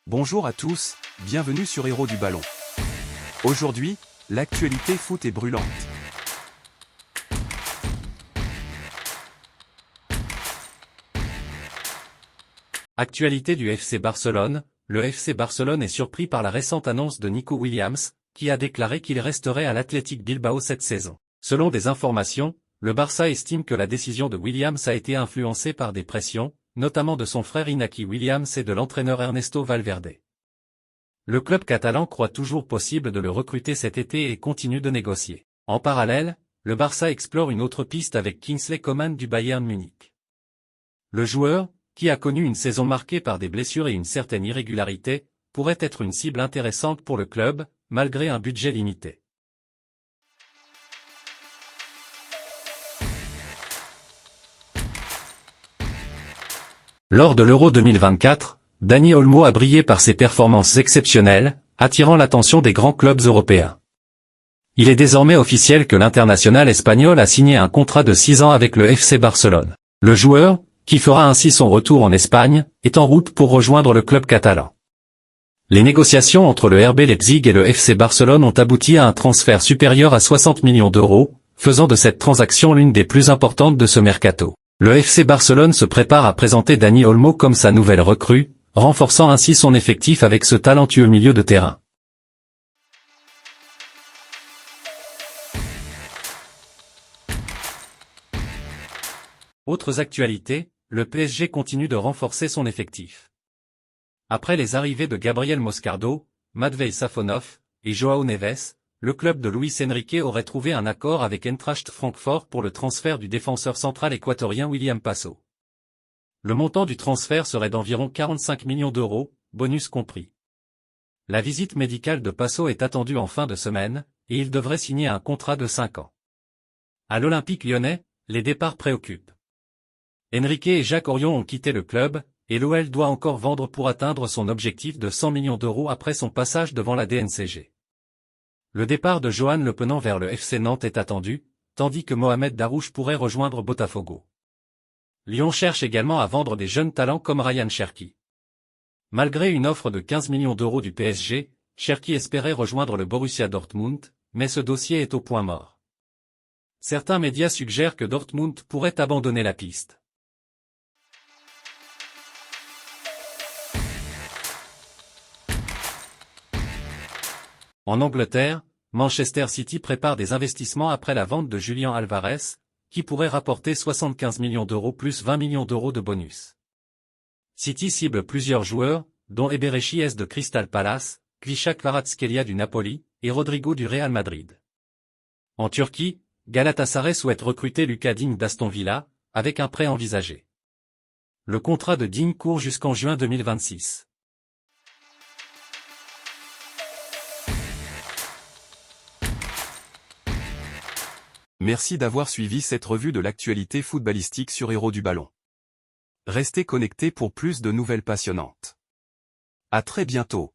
Bonjour à tous, bienvenue sur Héros du Ballon. Aujourd'hui, l'actualité foot est brûlante. Actualité du FC Barcelone, le FC Barcelone est surpris par la récente annonce de Nico Williams, qui a déclaré qu'il resterait à l'Athletic Bilbao cette saison. Selon des informations, le Barça estime que la décision de Williams a été influencée par des pressions, notamment de son frère Iñaki Williams et de l'entraîneur Ernesto Valverde. Le club catalan croit toujours possible de le recruter cet été et continue de négocier. En parallèle, le Barça explore une autre piste avec Kingsley Coman du Bayern Munich. Le joueur, qui a connu une saison marquée par des blessures et une certaine irrégularité, pourrait être une cible intéressante pour le club, malgré un budget limité. Lors de l'Euro 2024, Dani Olmo a brillé par ses performances exceptionnelles, attirant l'attention des grands clubs européens. Il est désormais officiel que l'international espagnol a signé un contrat de 6 ans avec le FC Barcelone. Le joueur, qui fera ainsi son retour en Espagne, est en route pour rejoindre le club catalan. Les négociations entre le RB Leipzig et le FC Barcelone ont abouti à un transfert supérieur à 60 millions d'euros, faisant de cette transaction l'une des plus importantes de ce mercato. Le FC Barcelone se prépare à présenter Dani Olmo comme sa nouvelle recrue, renforçant ainsi son effectif avec ce talentueux milieu de terrain. Autres actualités, le PSG continue de renforcer son effectif. Après les arrivées de Gabriel Moscardo, Matvei Safonov et Joao Neves, le club de Luis Enrique aurait trouvé un accord avec Eintracht Francfort pour le transfert du défenseur central équatorien William Paso. Le montant du transfert serait d'environ 45 millions d'euros, bonus compris. La visite médicale de Paso est attendue en fin de semaine, et il devrait signer un contrat de 5 ans. À l'Olympique lyonnais, les départs préoccupent. Enrique et Jacques Orion ont quitté le club, et l'OL doit encore vendre pour atteindre son objectif de 100 millions d'euros après son passage devant la DNCG. Le départ de Johan Le Penant vers le FC Nantes est attendu, tandis que Mohamed Darouche pourrait rejoindre Botafogo. Lyon cherche également à vendre des jeunes talents comme Ryan Cherki. Malgré une offre de 15 millions d'euros du PSG, Cherki espérait rejoindre le Borussia Dortmund, mais ce dossier est au point mort. Certains médias suggèrent que Dortmund pourrait abandonner la piste. En Angleterre, Manchester City prépare des investissements après la vente de Julian Alvarez, qui pourrait rapporter 75 millions d'euros plus 20 millions d'euros de bonus. City cible plusieurs joueurs, dont Eberechi de Crystal Palace, Kvisha Kvaratskhelia du Napoli, et Rodrigo du Real Madrid. En Turquie, Galatasaray souhaite recruter Lucas Digne d'Aston Villa, avec un prêt envisagé. Le contrat de Digne court jusqu'en juin 2026. Merci d'avoir suivi cette revue de l'actualité footballistique sur Héros du Ballon. Restez connectés pour plus de nouvelles passionnantes. À très bientôt.